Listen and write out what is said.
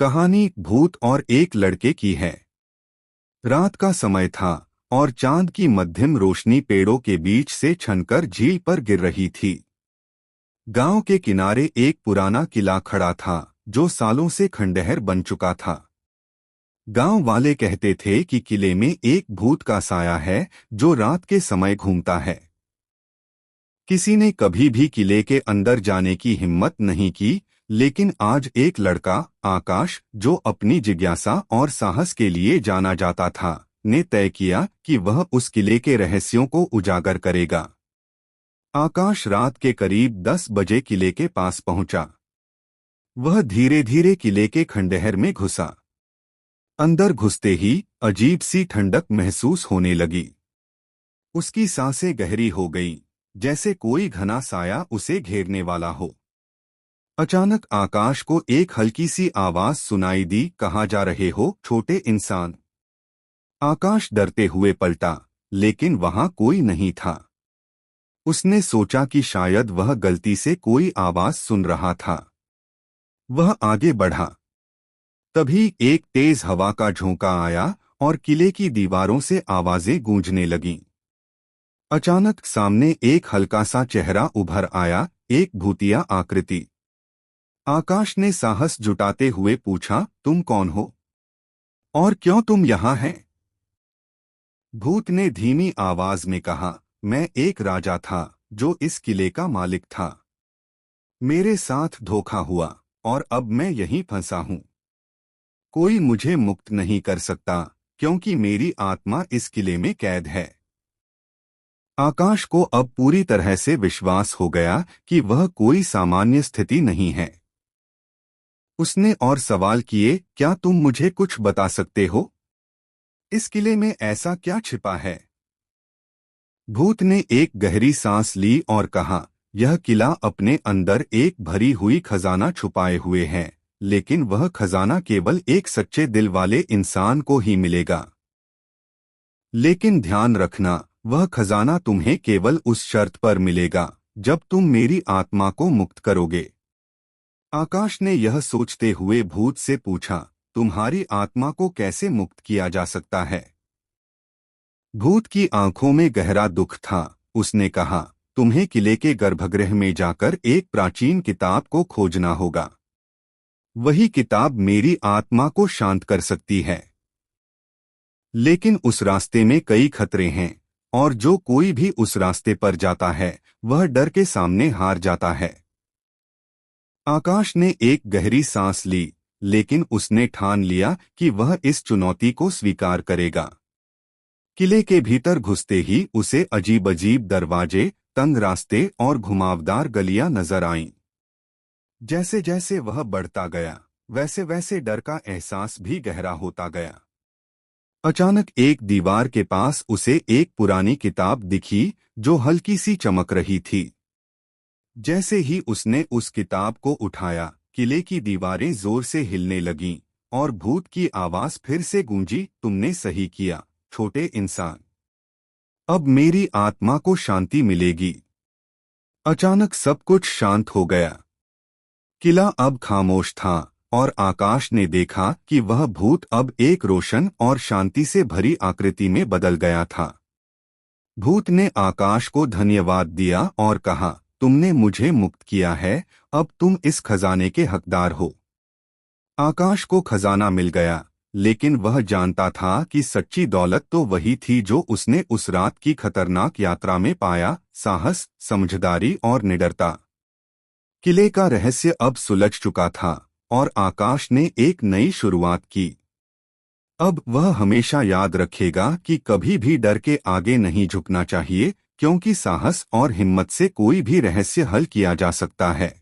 कहानी भूत और एक लड़के की है। रात का समय था और चांद की मध्यम रोशनी पेड़ों के बीच से छनकर झील पर गिर रही थी। गांव के किनारे एक पुराना किला खड़ा था जो सालों से खंडहर बन चुका था। गांव वाले कहते थे कि किले में एक भूत का साया है जो रात के समय घूमता है। किसी ने कभी भी किले के अंदर जाने की हिम्मत नहीं की, लेकिन आज एक लड़का, आकाश, जो अपनी जिज्ञासा और साहस के लिए जाना जाता था, ने तय किया कि वह उस किले के रहस्यों को उजागर करेगा। आकाश रात के करीब 10 बजे किले के पास पहुंचा। वह धीरे धीरे किले के खंडहर में घुसा। अंदर घुसते ही अजीब सी ठंडक महसूस होने लगी। उसकी सांसें गहरी हो गईं, जैसे कोई घना साया उसे घेरने वाला हो। अचानक आकाश को एक हल्की सी आवाज सुनाई दी, कहाँ जा रहे हो छोटे इंसान। आकाश डरते हुए पलटा, लेकिन वहां कोई नहीं था। उसने सोचा कि शायद वह गलती से कोई आवाज सुन रहा था। वह आगे बढ़ा। तभी एक तेज हवा का झोंका आया और किले की दीवारों से आवाजें गूंजने लगीं। अचानक सामने एक हल्का सा चेहरा उभर आया, एक भूतिया आकृति। आकाश ने साहस जुटाते हुए पूछा, तुम कौन हो और क्यों तुम यहाँ हैं? भूत ने धीमी आवाज में कहा, मैं एक राजा था जो इस किले का मालिक था। मेरे साथ धोखा हुआ और अब मैं यहीं फंसा हूँ। कोई मुझे मुक्त नहीं कर सकता क्योंकि मेरी आत्मा इस किले में कैद है। आकाश को अब पूरी तरह से विश्वास हो गया कि वह कोई सामान्य स्थिति नहीं है। उसने और सवाल किए, क्या तुम मुझे कुछ बता सकते हो? इस किले में ऐसा क्या छिपा है? भूत ने एक गहरी सांस ली और कहा, यह किला अपने अंदर एक भरी हुई खजाना छुपाए हुए है, लेकिन वह खजाना केवल एक सच्चे दिल वाले इंसान को ही मिलेगा। लेकिन ध्यान रखना, वह खजाना तुम्हें केवल उस शर्त पर मिलेगा जब तुम मेरी आत्मा को मुक्त करोगे। आकाश ने यह सोचते हुए भूत से पूछा, तुम्हारी आत्मा को कैसे मुक्त किया जा सकता है? भूत की आंखों में गहरा दुख था। उसने कहा, तुम्हें किले के गर्भगृह में जाकर एक प्राचीन किताब को खोजना होगा। वही किताब मेरी आत्मा को शांत कर सकती है। लेकिन उस रास्ते में कई खतरे हैं और जो कोई भी उस रास्ते पर जाता है वह डर के सामने हार जाता है। आकाश ने एक गहरी सांस ली, लेकिन उसने ठान लिया कि वह इस चुनौती को स्वीकार करेगा। किले के भीतर घुसते ही उसे अजीब अजीब दरवाजे, तंग रास्ते और घुमावदार गलियां नजर आईं। जैसे जैसे वह बढ़ता गया, वैसे वैसे डर का एहसास भी गहरा होता गया। अचानक एक दीवार के पास उसे एक पुरानी किताब दिखी जो हल्की सी चमक रही थी। जैसे ही उसने उस किताब को उठाया, किले की दीवारें जोर से हिलने लगीं और भूत की आवाज फिर से गूंजी, तुमने सही किया छोटे इंसान। अब मेरी आत्मा को शांति मिलेगी। अचानक सब कुछ शांत हो गया। किला अब खामोश था और आकाश ने देखा कि वह भूत अब एक रोशन और शांति से भरी आकृति में बदल गया था। भूत ने आकाश को धन्यवाद दिया और कहा, तुमने मुझे मुक्त किया है, अब तुम इस खजाने के हकदार हो। आकाश को खजाना मिल गया, लेकिन वह जानता था कि सच्ची दौलत तो वही थी जो उसने उस रात की खतरनाक यात्रा में पाया, साहस, समझदारी और निडरता। किले का रहस्य अब सुलझ चुका था और आकाश ने एक नई शुरुआत की। अब वह हमेशा याद रखेगा कि कभी भी डर के आगे नहीं झुकना चाहिए, क्योंकि साहस और हिम्मत से कोई भी रहस्य हल किया जा सकता है।